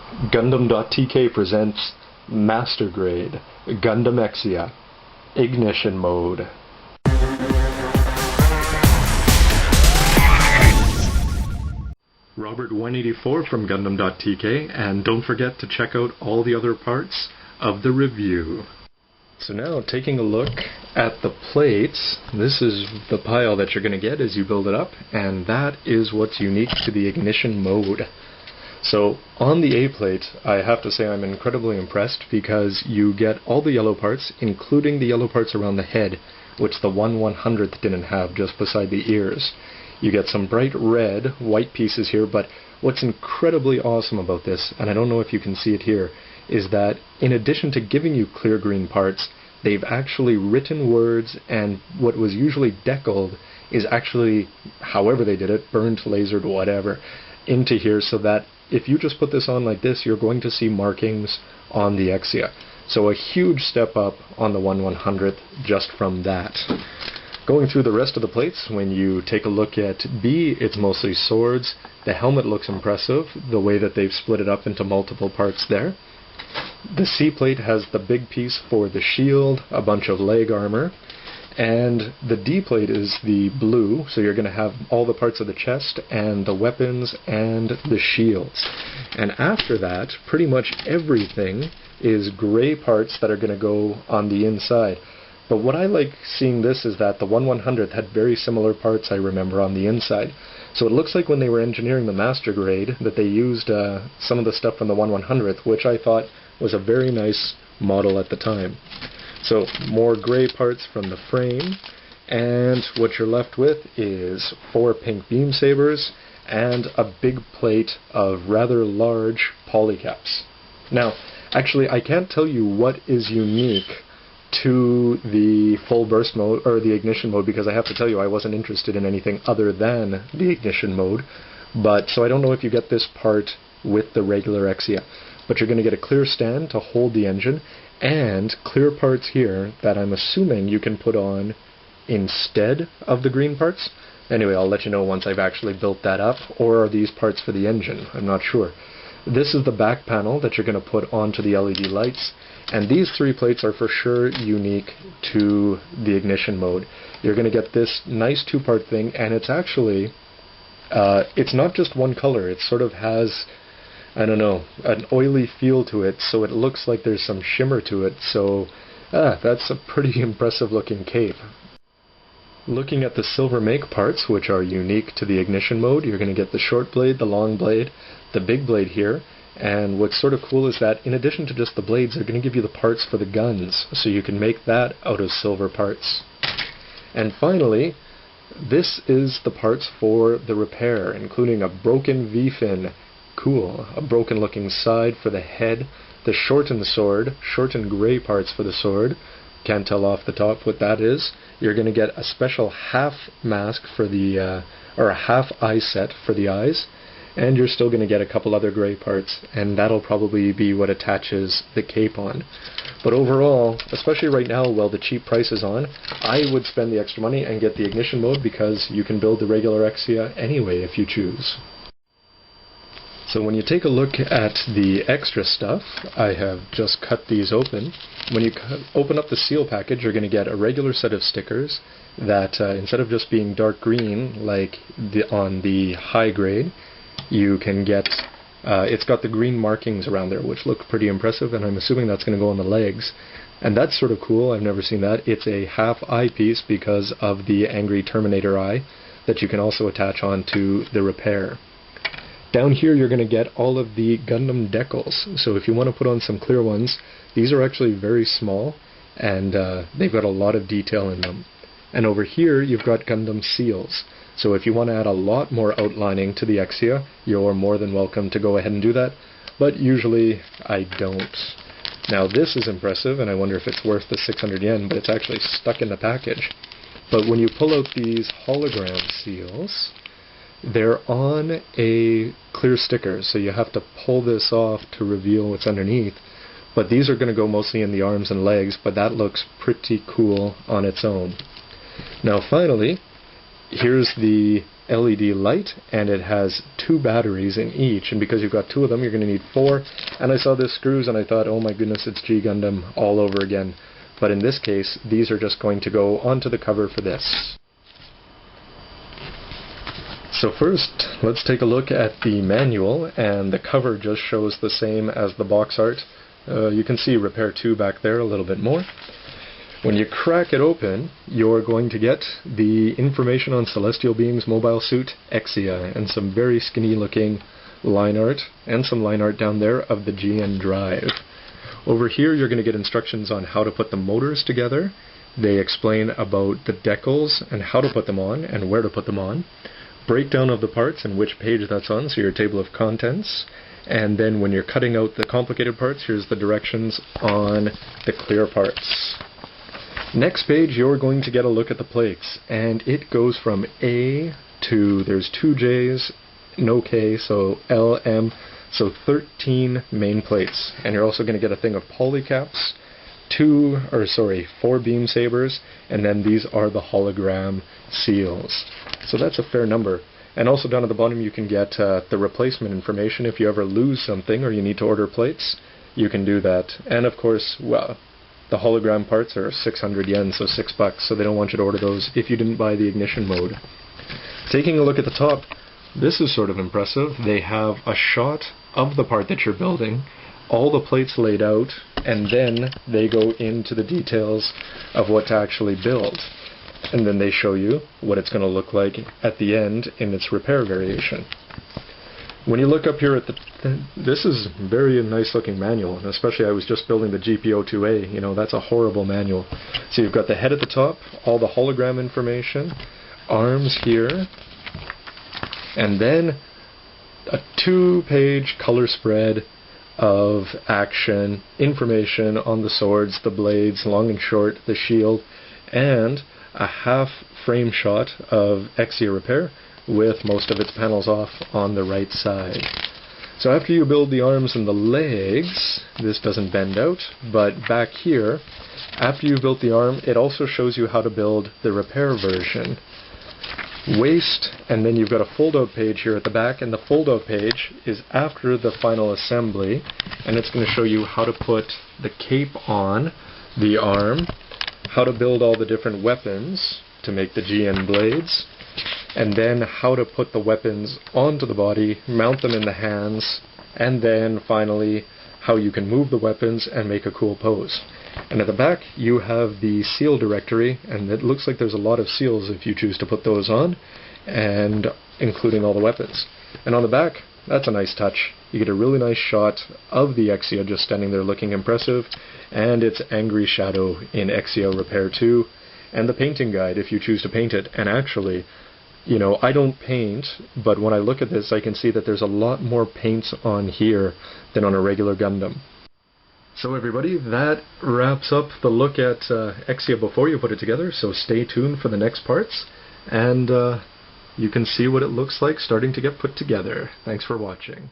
Gundam.tk presents Master Grade Gundam Exia Ignition Mode. Robert 184 from Gundam.tk, and don't forget to check out all the other parts of the review. So now, taking a look at the plates, this is the pile that you're going to get as you build it up, and that is what's unique to the Ignition Mode. So on the A plate, I have to say I'm incredibly impressed because you get all the yellow parts, including the yellow parts around the head, which the 1/100th didn't have, just beside the ears. You get some bright red, white pieces here, but what's incredibly awesome about this, and I don't know if you can see it here, is that in addition to giving you clear green parts, they've actually written words, and what was usually deckled is actually, however they did it, burnt, lasered, whatever, into here, so that if you just put this on like this, you're going to see markings on the Exia. So a huge step up on the 1/100th just from that. Going through the rest of the plates, when you take a look at B, it's mostly swords. The helmet looks impressive, the way that they've split it up into multiple parts there. The C plate has the big piece for the shield, a bunch of leg armor, and the D plate is the blue, so you're going to have all the parts of the chest and the weapons and the shields. And after that, pretty much everything is gray parts that are going to go on the inside. But what I like seeing this is that the 1/100th had very similar parts, I remember, on the inside. So it looks like when they were engineering the Master Grade that they used some of the stuff from the 1/100th, which I thought was a very nice model at the time. So more gray parts from the frame, and what you're left with is 4 pink beam sabers and a big plate of rather large polycaps. Now, actually, I can't tell you what is unique to the full burst mode or the ignition mode, because I have to tell you I wasn't interested in anything other than the ignition mode. But so I don't know if you get this part with the regular Exia, but you're going to get a clear stand to hold the engine and clear parts here that I'm assuming you can put on instead of the green parts. Anyway, I'll let you know once I've actually built that up, or are these parts for the engine? I'm not sure. This is the back panel that you're going to put onto the LED lights. And these 3 plates are for sure unique to the ignition mode. You're going to get this nice 2-part thing, and it's actually, it's not just one color. It sort of has, I don't know, an oily feel to it, so it looks like there's some shimmer to it. So that's a pretty impressive looking cape. Looking at the silver make parts, which are unique to the ignition mode, you're going to get the short blade, the long blade, the big blade here. And what's sort of cool is that in addition to just the blades, they're going to give you the parts for the guns, so you can make that out of silver parts. And finally, this is the parts for the repair, including a broken V-fin, cool, a broken looking side for the head, the shortened sword, shortened gray parts for the sword, can't tell off the top what that is. You're going to get a special half mask for the, or a half eye set for the eyes. And you're still going to get a couple other gray parts, and that'll probably be what attaches the cape on. But overall, especially right now while the cheap price is on, I would spend the extra money and get the ignition mode, because you can build the regular Exia anyway if you choose. So when you take a look at the extra stuff, I have just cut these open. When you open up the seal package, you're going to get a regular set of stickers that instead of just being dark green like on the high grade, you can get, it's got the green markings around there, which look pretty impressive, and I'm assuming that's going to go on the legs. And that's sort of cool, I've never seen that. It's a half eye piece because of the Angry Terminator eye that you can also attach onto the repair. Down here you're going to get all of the Gundam decals, so if you want to put on some clear ones, these are actually very small, and they've got a lot of detail in them. And over here you've got Gundam seals. So if you want to add a lot more outlining to the Exia, you're more than welcome to go ahead and do that, but usually I don't. Now this is impressive, and I wonder if it's worth the 600 yen, but it's actually stuck in the package. But when you pull out these hologram seals, they're on a clear sticker, so you have to pull this off to reveal what's underneath. But these are going to go mostly in the arms and legs, but that looks pretty cool on its own. Now finally, here's the LED light, and it has 2 batteries in each, and because you've got 2 of them, you're going to need 4. And I saw the screws and I thought, oh my goodness, it's G Gundam all over again. But in this case, these are just going to go onto the cover for this. So first, let's take a look at the manual, and the cover just shows the same as the box art. You can see Repair 2 back there a little bit more. When you crack it open, you're going to get the information on Celestial Beam's mobile suit, Exia, and some very skinny looking line art, and some line art down there of the GN drive. Over here you're going to get instructions on how to put the motors together. They explain about the decals and how to put them on and where to put them on. Breakdown of the parts and which page that's on, so your table of contents. And then when you're cutting out the complicated parts, here's the directions on the clear parts. Next page, you're going to get a look at the plates, and it goes from A to, there's 2 J's, no K, so L, M, so 13 main plates. And you're also going to get a thing of polycaps, 4 beam sabers, and then these are the hologram seals. So that's a fair number. And also down at the bottom you can get the replacement information. If you ever lose something or you need to order plates, you can do that. And of course, well, the hologram parts are 600 yen, so $6, so they don't want you to order those if you didn't buy the ignition mode. Taking a look at the top, this is sort of impressive. They have a shot of the part that you're building, all the plates laid out, and then they go into the details of what to actually build. And then they show you what it's going to look like at the end in its repair variation. When you look up here at this is very nice looking manual, and especially I was just building the GPO2A, you know, that's a horrible manual. So you've got the head at the top, all the hologram information, arms here, and then a 2-page color spread of action, information on the swords, the blades, long and short, the shield, and a half frame shot of Exia Repair with most of its panels off on the right side. So after you build the arms and the legs, this doesn't bend out, but back here, after you've built the arm, it also shows you how to build the repair version. Waist, and then you've got a fold-out page here at the back, and the fold-out page is after the final assembly, and it's going to show you how to put the cape on the arm, how to build all the different weapons to make the GN blades, and then how to put the weapons onto the body, mount them in the hands, and then finally how you can move the weapons and make a cool pose. And at the back you have the seal directory, and it looks like there's a lot of seals if you choose to put those on, and including all the weapons. And on the back, that's a nice touch. You get a really nice shot of the Exia just standing there looking impressive, and its angry shadow in Exia Repair 2, and the painting guide if you choose to paint it. And actually, you know, I don't paint, but when I look at this I can see that there's a lot more paints on here than on a regular Gundam. So everybody, that wraps up the look at Exia before you put it together, so stay tuned for the next parts, and you can see what it looks like starting to get put together. Thanks for watching.